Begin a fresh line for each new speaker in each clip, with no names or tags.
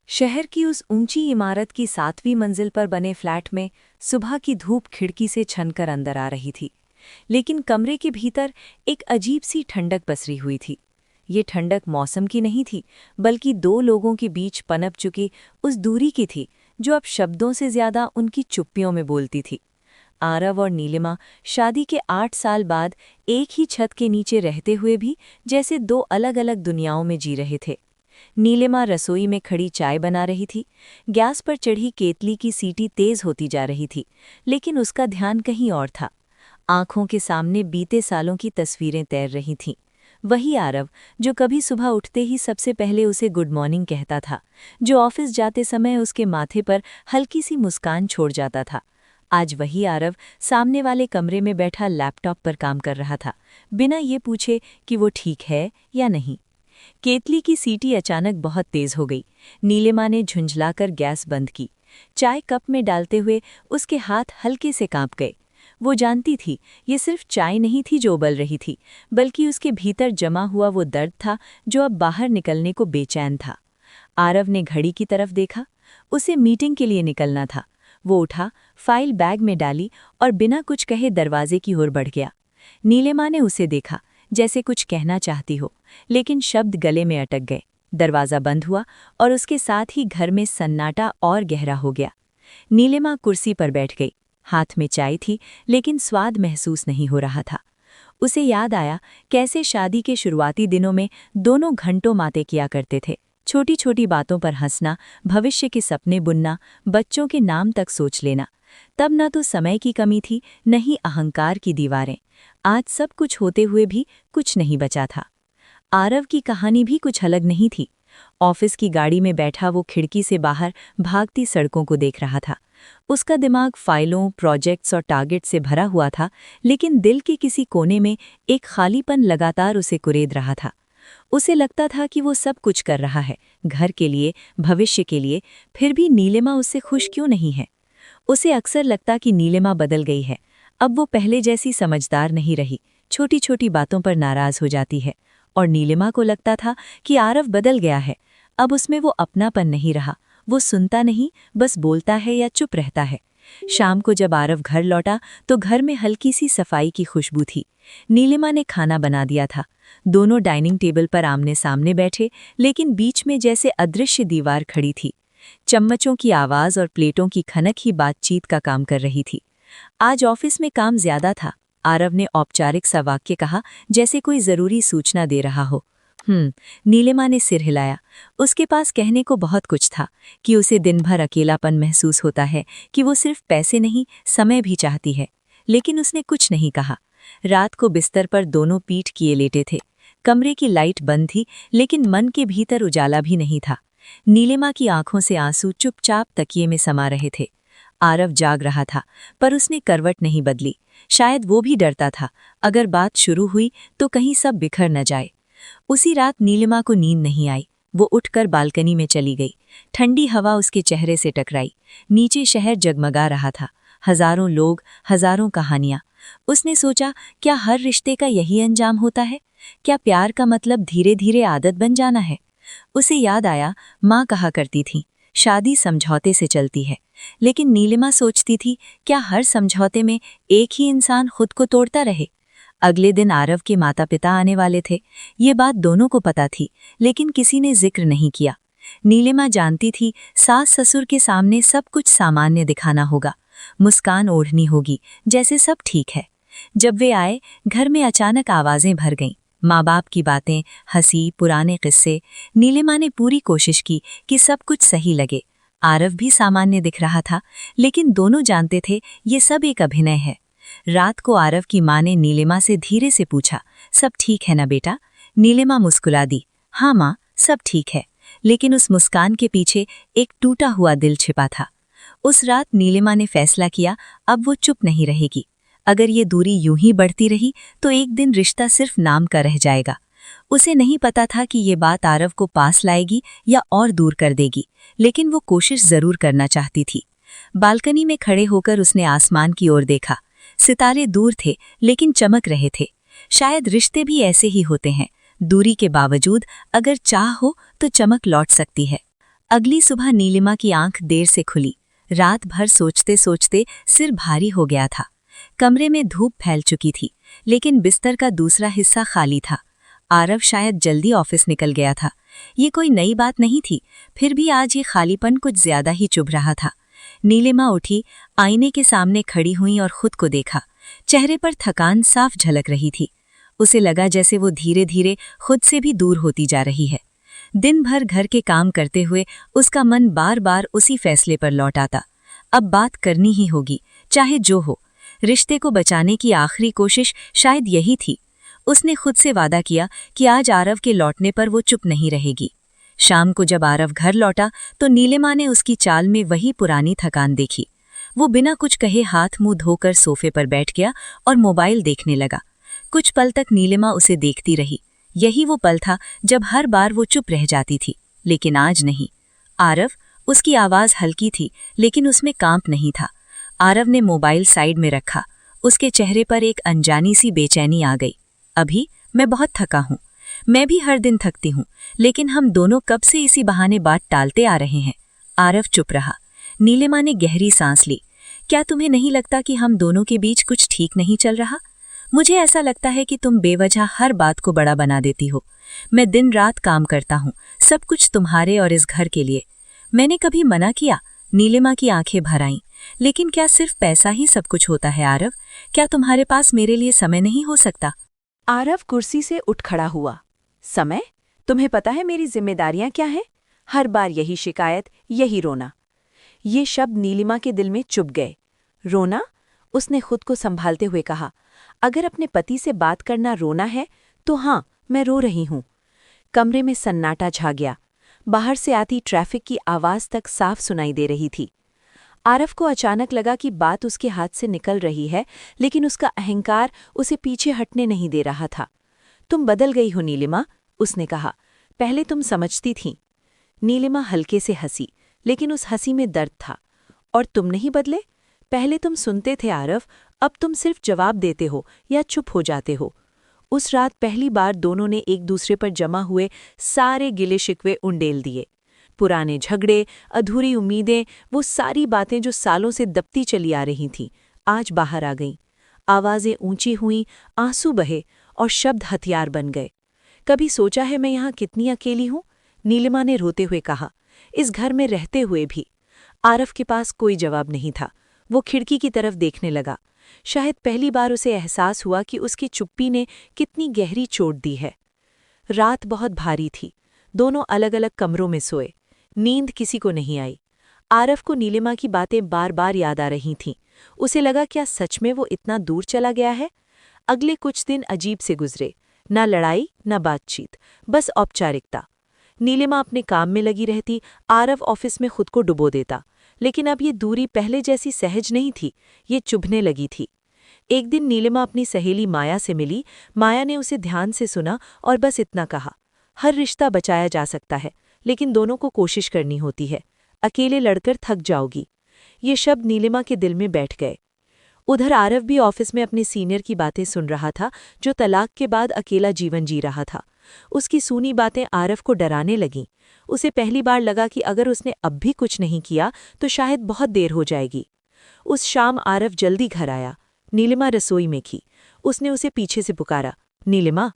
शहर की उस ऊंची इमारत की 7वीं मंजिल पर बने फ्लैट में सुबह की धूप खिड़की से छनकर अंदर आ रही थी। लेकिन कमरे के भीतर एक अजीब सी ठंडक पसरी हुई थी। ये ठंडक मौसम की नहीं थी, बल्कि दो लोगों के बीच पनप चुकी उस दूरी की थी जो अब शब्दों से ज्यादा उनकी चुप्पियों में बोलती थी। आरव और नीलिमा शादी के 8 साल बाद एक ही छत के नीचे रहते हुए भी जैसे दो अलग अलग दुनियाओं में जी रहे थे। नीलिमा रसोई में खड़ी चाय बना रही थी। गैस पर चढ़ी केतली की सीटी तेज होती जा रही थी, लेकिन उसका ध्यान कहीं और था। आंखों के सामने बीते सालों की तस्वीरें तैर रही थीं। वही आरव जो कभी सुबह उठते ही सबसे पहले उसे गुड मॉर्निंग कहता था, जो ऑफिस जाते समय उसके माथे पर हल्की सी मुस्कान छोड़ जाता था। आज वही आरव सामने वाले कमरे में बैठा लैपटॉप पर काम कर रहा था, बिना ये पूछे कि वो ठीक है या नहीं। केतली की सीटी अचानक बहुत तेज हो गई। नीलिमा ने झुंझलाकर गैस बंद की। चाय कप में डालते हुए उसके हाथ हल्के से कांप गए। वो जानती थी ये सिर्फ चाय नहीं थी जो उबल रही थी, बल्कि उसके भीतर जमा हुआ वो दर्द था जो अब बाहर निकलने को बेचैन था। आरव ने घड़ी की तरफ देखा। उसे मीटिंग के लिए निकलना था। वो उठा, फाइल बैग में डाली और बिना कुछ कहे दरवाजे की ओर बढ़ गया। नीलिमा ने उसे देखा, जैसे कुछ कहना चाहती हो, लेकिन शब्द गले में अटक गए। दरवाज़ा बंद हुआ और उसके साथ ही घर में सन्नाटा और गहरा हो गया। नीलिमा कुर्सी पर बैठ गई। हाथ में चाय थी, लेकिन स्वाद महसूस नहीं हो रहा था। उसे याद आया कैसे शादी के शुरुआती दिनों में दोनों घंटों बातें किया करते थे। छोटी छोटी बातों पर हंसना, भविष्य के सपने बुनना, बच्चों के नाम तक सोच लेना। तब न तो समय की कमी थी, न ही अहंकार की दीवारें। आज सब कुछ होते हुए भी कुछ नहीं बचा था। आरव की कहानी भी कुछ अलग नहीं थी। ऑफिस की गाड़ी में बैठा वो खिड़की से बाहर भागती सड़कों को देख रहा था। उसका दिमाग फाइलों, प्रोजेक्ट्स और टारगेट से भरा हुआ था, लेकिन दिल के किसी कोने में एक खालीपन लगातार उसे कुरेद रहा था। उसे लगता था कि वो सब कुछ कर रहा है, घर के लिए, भविष्य के लिए, फिर भी नीलिमा उससे खुश क्यों नहीं है। उसे अक्सर लगता कि नीलिमा बदल गई है। अब वो पहले जैसी समझदार नहीं रही, छोटी छोटी बातों पर नाराज हो जाती है। और नीलिमा को लगता था कि आरव बदल गया है। अब उसमें वो अपनापन नहीं रहा। वो सुनता नहीं, बस बोलता है या चुप रहता है। शाम को जब आरव घर लौटा तो घर में हल्की सी सफाई की खुशबू थी। नीलिमा ने खाना बना दिया था। दोनों डाइनिंग टेबल पर आमने सामने बैठे, लेकिन बीच में जैसे अदृश्य दीवार खड़ी थी। चम्मचों की आवाज़ और प्लेटों की खनक ही बातचीत का काम कर रही थी। आज ऑफिस में काम ज्यादा था। आरव ने औपचारिक सा वाक्य कहा, जैसे कोई जरूरी सूचना दे रहा हो। नीलिमा ने सिर हिलाया। उसके पास कहने को बहुत कुछ था, कि उसे दिन भर अकेलापन महसूस होता है, कि वो सिर्फ पैसे नहीं, समय भी चाहती है। लेकिन उसने कुछ नहीं कहा। रात को बिस्तर पर दोनों पीठ किए लेटे थे। कमरे की लाइट बंद थी, लेकिन मन के भीतर उजाला भी नहीं था। नीलिमा की आंखों से आंसू चुपचाप तकिए में समा रहे थे। आरव जाग रहा था, पर उसने करवट नहीं बदली। शायद वो भी डरता था, अगर बात शुरू हुई तो कहीं सब बिखर न जाए। उसी रात नीलिमा को नींद नहीं आई। वो उठकर बालकनी में चली गई। ठंडी हवा उसके चेहरे से टकराई। नीचे शहर जगमगा रहा था, हजारों लोग, हजारों कहानियां। उसने सोचा, क्या हर रिश्ते का यही अंजाम होता है? क्या प्यार का मतलब धीरे धीरे आदत बन जाना है? उसे याद आया, माँ कहा करती थी, शादी समझौते से चलती है। लेकिन नीलिमा सोचती थी, क्या हर समझौते में एक ही इंसान खुद को तोड़ता रहे? अगले दिन आरव के माता पिता आने वाले थे। ये बात दोनों को पता थी, लेकिन किसी ने जिक्र नहीं किया। नीलिमा जानती थी, सास ससुर के सामने सब कुछ सामान्य दिखाना होगा, मुस्कान ओढ़नी होगी, जैसे सब ठीक है। जब वे आए, घर में अचानक आवाजें भर गईं। माँ बाप की बातें, हंसी, पुराने किस्से। नीलिमा ने पूरी कोशिश की कि सब कुछ सही लगे। आरव भी सामान्य दिख रहा था, लेकिन दोनों जानते थे ये सब एक अभिनय है। रात को आरव की माँ ने नीलिमा से धीरे से पूछा, सब ठीक है ना बेटा? नीलिमा मुस्कुरा दी, हाँ माँ, सब ठीक है। लेकिन उस मुस्कान के पीछे एक टूटा हुआ दिल छिपा था। उस रात नीलिमा ने फैसला किया, अब वो चुप नहीं रहेगी। अगर ये दूरी यूं ही बढ़ती रही तो एक दिन रिश्ता सिर्फ नाम का रह जाएगा। उसे नहीं पता था कि ये बात आरव को पास लाएगी या और दूर कर देगी, लेकिन वो कोशिश जरूर करना चाहती थी। बालकनी में खड़े होकर उसने आसमान की ओर देखा। सितारे दूर थे, लेकिन चमक रहे थे। शायद रिश्ते भी ऐसे ही होते हैं, दूरी के बावजूद अगर चाह हो तो चमक लौट सकती है। अगली सुबह नीलिमा की आंख देर से खुली। रात भर सोचते सोचते सिर भारी हो गया था। कमरे में धूप फैल चुकी थी, लेकिन बिस्तर का दूसरा हिस्सा खाली था। आरव शायद जल्दी ऑफिस निकल गया था। ये कोई नई बात नहीं थी, फिर भी आज ये खालीपन कुछ ज्यादा ही चुभ रहा था। नीलिमा उठी, आईने के सामने खड़ी हुई और खुद को देखा। चेहरे पर थकान साफ झलक रही थी। उसे लगा जैसे वो धीरे धीरे खुद से भी दूर होती जा रही है। दिन भर घर के काम करते हुए उसका मन बार बार उसी फैसले पर लौट आता। अब बात करनी ही होगी, चाहे जो हो। रिश्ते को बचाने की आखिरी कोशिश शायद यही थी। उसने खुद से वादा किया कि आज आरव के लौटने पर वो चुप नहीं रहेगी। शाम को जब आरव घर लौटा तो नीलिमा ने उसकी चाल में वही पुरानी थकान देखी। वो बिना कुछ कहे हाथ मुंह धोकर सोफे पर बैठ गया और मोबाइल देखने लगा। कुछ पल तक नीलिमा उसे देखती रही। यही वो पल था जब हर बार वो चुप रह जाती थी, लेकिन आज नहीं। आरव, उसकी आवाज हल्की थी लेकिन उसमें कांप नहीं था। आरव ने मोबाइल साइड में रखा। उसके चेहरे पर एक अनजानी सी बेचैनी आ गई। अभी मैं बहुत थका हूँ। मैं भी हर दिन थकती हूँ, लेकिन हम दोनों कब से इसी बहाने बात टालते आ रहे हैं। आरव चुप रहा। नीलिमा ने गहरी सांस ली। क्या तुम्हें नहीं लगता कि हम दोनों के बीच कुछ ठीक नहीं चल रहा? मुझे ऐसा लगता है कि तुम बेवजह हर बात को बड़ा बना देती हो। मैं दिन रात काम करता हूँ, सब कुछ तुम्हारे और इस घर के लिए। मैंने कभी मना किया? नीलिमा की आंखें भर आईं। लेकिन क्या सिर्फ पैसा ही सब कुछ होता है आरव? क्या तुम्हारे पास मेरे लिए समय नहीं हो सकता?
आरव कुर्सी से उठ खड़ा हुआ। समय? तुम्हें पता है मेरी जिम्मेदारियां क्या हैं? हर बार यही शिकायत, यही रोना। ये शब्द नीलिमा के दिल में चुभ गए। रोना? उसने खुद को संभालते हुए कहा, अगर अपने पति से बात करना रोना है तो हाँ, मैं रो रही हूं। कमरे में सन्नाटा छा गया। बाहर से आती ट्रैफिक की आवाज तक साफ सुनाई दे रही थी। आरव को अचानक लगा कि बात उसके हाथ से निकल रही है, लेकिन उसका अहंकार उसे पीछे हटने नहीं दे रहा था। तुम बदल गई हो नीलिमा, उसने कहा। पहले तुम समझती थीं। नीलिमा हल्के से हंसी, लेकिन उस हंसी में दर्द था। और तुम नहीं बदले? पहले तुम सुनते थे आरव, अब तुम सिर्फ जवाब देते हो या चुप हो जाते हो। उस रात पहली बार दोनों ने एक दूसरे पर जमा हुए सारे गिले शिकवे उंडेल दिए। पुराने झगड़े, अधूरी उम्मीदें, वो सारी बातें जो सालों से दबती चली आ रही थीं, आज बाहर आ गईं। आवाजें ऊंची हुईं, आंसू बहे और शब्द हथियार बन गए। कभी सोचा है मैं यहाँ कितनी अकेली हूँ? नीलिमा ने रोते हुए कहा। इस घर में रहते हुए भी। आरव के पास कोई जवाब नहीं था। वो खिड़की की तरफ देखने लगा। शायद पहली बार उसे एहसास हुआ कि उसकी चुप्पी ने कितनी गहरी चोट दी है। रात बहुत भारी थी। दोनों अलग अलग कमरों में सोए। नींद किसी को नहीं आई। आरव को नीलिमा की बातें बार बार याद आ रही थीं। उसे लगा, क्या सच में वो इतना दूर चला गया है? अगले कुछ दिन अजीब से गुजरे। न लड़ाई, न बातचीत, बस औपचारिकता। नीलिमा अपने काम में लगी रहती, आरव ऑफिस में खुद को डुबो देता। लेकिन अब ये दूरी पहले जैसी सहज नहीं थी, ये चुभने लगी थी। एक दिन नीलिमा अपनी सहेली माया से मिली। माया ने उसे ध्यान से सुना और बस इतना कहा, हर रिश्ता बचाया जा सकता है, लेकिन दोनों को कोशिश करनी होती है। अकेले लड़कर थक जाओगी। ये शब्द नीलिमा के दिल में बैठ गए। उधर आरव भी ऑफिस में अपने सीनियर की बातें सुन रहा था, जो तलाक के बाद अकेला जीवन जी रहा था। उसकी सुनी बातें आरव को डराने लगीं। उसे पहली बार लगा कि अगर उसने अब भी कुछ नहीं किया तो शायद बहुत देर हो जाएगी। उस शाम आरव जल्दी घर आया। नीलिमा रसोई में थी। उसने उसे पीछे से पुकारा, नीलिमा।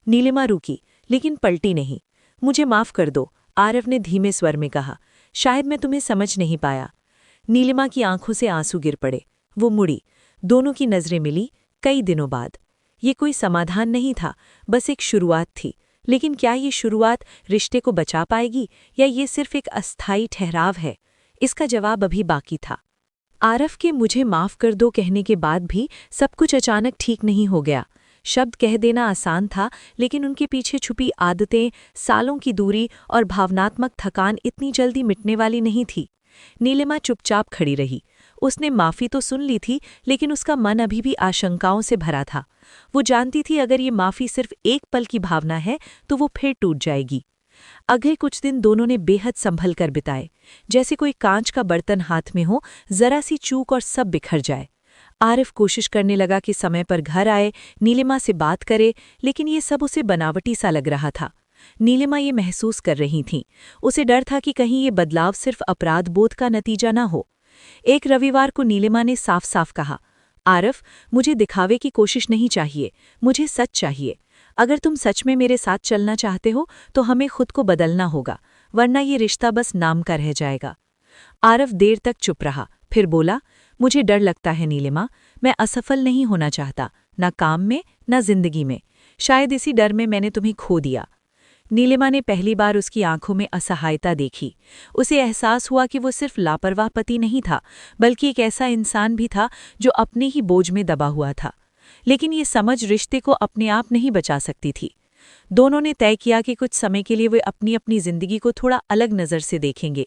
नीलिमा रुकी, लेकिन पलटी नहीं। मुझे माफ कर दो, आरव ने धीमे स्वर में कहा। शायद मैं तुम्हें समझ नहीं पाया। नीलिमा की आंखों से आंसू गिर पड़े। वो मुड़ी। दोनों की नजरें मिली, कई दिनों बाद। ये कोई समाधान नहीं था, बस एक शुरुआत थी। लेकिन क्या ये शुरुआत रिश्ते को बचा पाएगी, या ये सिर्फ एक अस्थायी ठहराव है? इसका जवाब अभी बाकी था। आरव के मुझे माफ कर दो कहने के बाद भी सब कुछ अचानक ठीक नहीं हो गया। शब्द कह देना आसान था, लेकिन उनके पीछे छुपी आदतें, सालों की दूरी और भावनात्मक थकान इतनी जल्दी मिटने वाली नहीं थी। नीलिमा चुपचाप खड़ी रही। उसने माफी तो सुन ली थी, लेकिन उसका मन अभी भी आशंकाओं से भरा था। वो जानती थी अगर ये माफी सिर्फ एक पल की भावना है तो वो फिर टूट जाएगी। अगले कुछ दिन दोनों ने बेहद संभल कर बिताए, जैसे कोई कांच का बर्तन हाथ में हो, जरा सी चूक और सब बिखर जाए। आरिफ कोशिश करने लगा कि समय पर घर आए, नीलिमा से बात करे, लेकिन ये सब उसे बनावटी सा लग रहा था। नीलिमा ये महसूस कर रही थीं। उसे डर था कि कहीं ये बदलाव सिर्फ अपराध बोध का नतीजा न हो। एक रविवार को नीलिमा ने साफ साफ कहा, आरफ, मुझे दिखावे की कोशिश नहीं चाहिए, मुझे सच चाहिए। अगर तुम सच में मेरे साथ चलना चाहते हो तो हमें खुद को बदलना होगा, वरना ये रिश्ता बस नाम का रह जाएगा। आरफ देर तक चुप रहा, फिर बोला, मुझे डर लगता है नीलिमा, मैं असफल नहीं होना चाहता, न काम में न जिंदगी में। शायद इसी डर में मैंने तुम्हें खो दिया। नीलिमा ने पहली बार उसकी आंखों में असहायता देखी। उसे एहसास हुआ कि वो सिर्फ लापरवाह पति नहीं था, बल्कि एक ऐसा इंसान भी था जो अपने ही बोझ में दबा हुआ था। लेकिन ये समझ रिश्ते को अपने आप नहीं बचा सकती थी। दोनों ने तय किया कि कुछ समय के लिए वे अपनी अपनी जिंदगी को थोड़ा अलग नज़र से देखेंगे।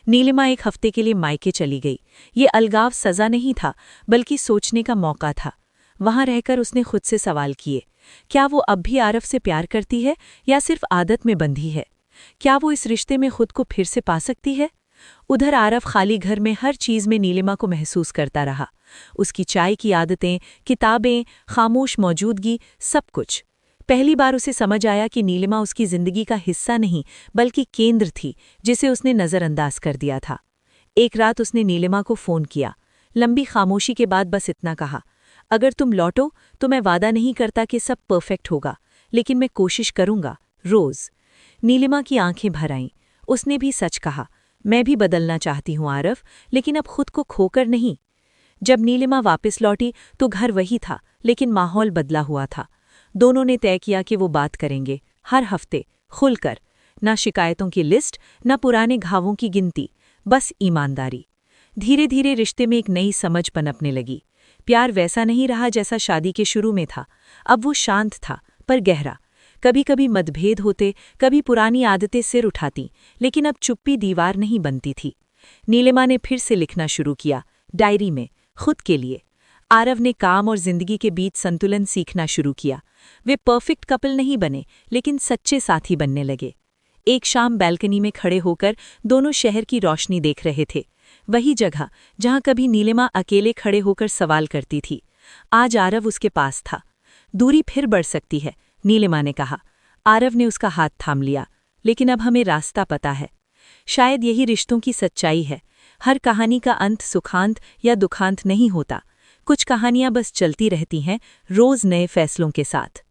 नीलिमा 1 हफ्ते के लिए मायके चली गई। ये अलगाव सज़ा नहीं था, बल्कि सोचने का मौका था। वहां रहकर उसने खुद से सवाल किए, क्या वो अब भी आरफ से प्यार करती है या सिर्फ आदत में बंधी है? क्या वो इस रिश्ते में खुद को फिर से पा सकती है? उधर आरफ खाली घर में हर चीज़ में नीलिमा को महसूस करता रहा। उसकी चाय की आदतें, किताबें, खामोश मौजूदगी, सब कुछ। पहली बार उसे समझ आया कि नीलिमा उसकी जिंदगी का हिस्सा नहीं बल्कि केंद्र थी, जिसे उसने नज़रअंदाज कर दिया था। एक रात उसने नीलिमा को फ़ोन किया। लंबी खामोशी के बाद बस इतना कहा, अगर तुम लौटो तो मैं वादा नहीं करता कि सब परफेक्ट होगा, लेकिन मैं कोशिश करूंगा, रोज़। नीलिमा की आंखें भर आईं। उसने भी सच कहा, मैं भी बदलना चाहती हूँ आरफ, लेकिन अब खुद को खोकर नहीं। जब नीलिमा वापस लौटी तो घर वही था, लेकिन माहौल बदला हुआ था। दोनों ने तय किया कि वो बात करेंगे, हर हफ्ते, खुलकर। न शिकायतों की लिस्ट, न पुराने घावों की गिनती, बस ईमानदारी। धीरे धीरे रिश्ते में एक नई समझ पनपने लगी। प्यार वैसा नहीं रहा जैसा शादी के शुरू में था। अब वो शांत था, पर गहरा। कभी कभी मतभेद होते, कभी पुरानी आदतें सिर उठाती, लेकिन अब चुप्पी दीवार नहीं बनती थी। नीलिमा ने फिर से लिखना शुरू किया, डायरी में, खुद के लिए। आरव ने काम और जिंदगी के बीच संतुलन सीखना शुरू किया। वे परफेक्ट कपल नहीं बने, लेकिन सच्चे साथी बनने लगे। एक शाम बैल्कनी में खड़े होकर दोनों शहर की रोशनी देख रहे थे। वही जगह जहां कभी नीलिमा अकेले खड़े होकर सवाल करती थी, आज आरव उसके पास था। दूरी फिर बढ़ सकती है, नीलिमा ने कहा। आरव ने उसका हाथ थाम लिया, लेकिन अब हमें रास्ता पता है। शायद यही रिश्तों की सच्चाई है। हर कहानी का अंत सुखांत या दुखांत नहीं होता। कुछ कहानियां बस चलती रहती हैं, रोज नए फैसलों के साथ।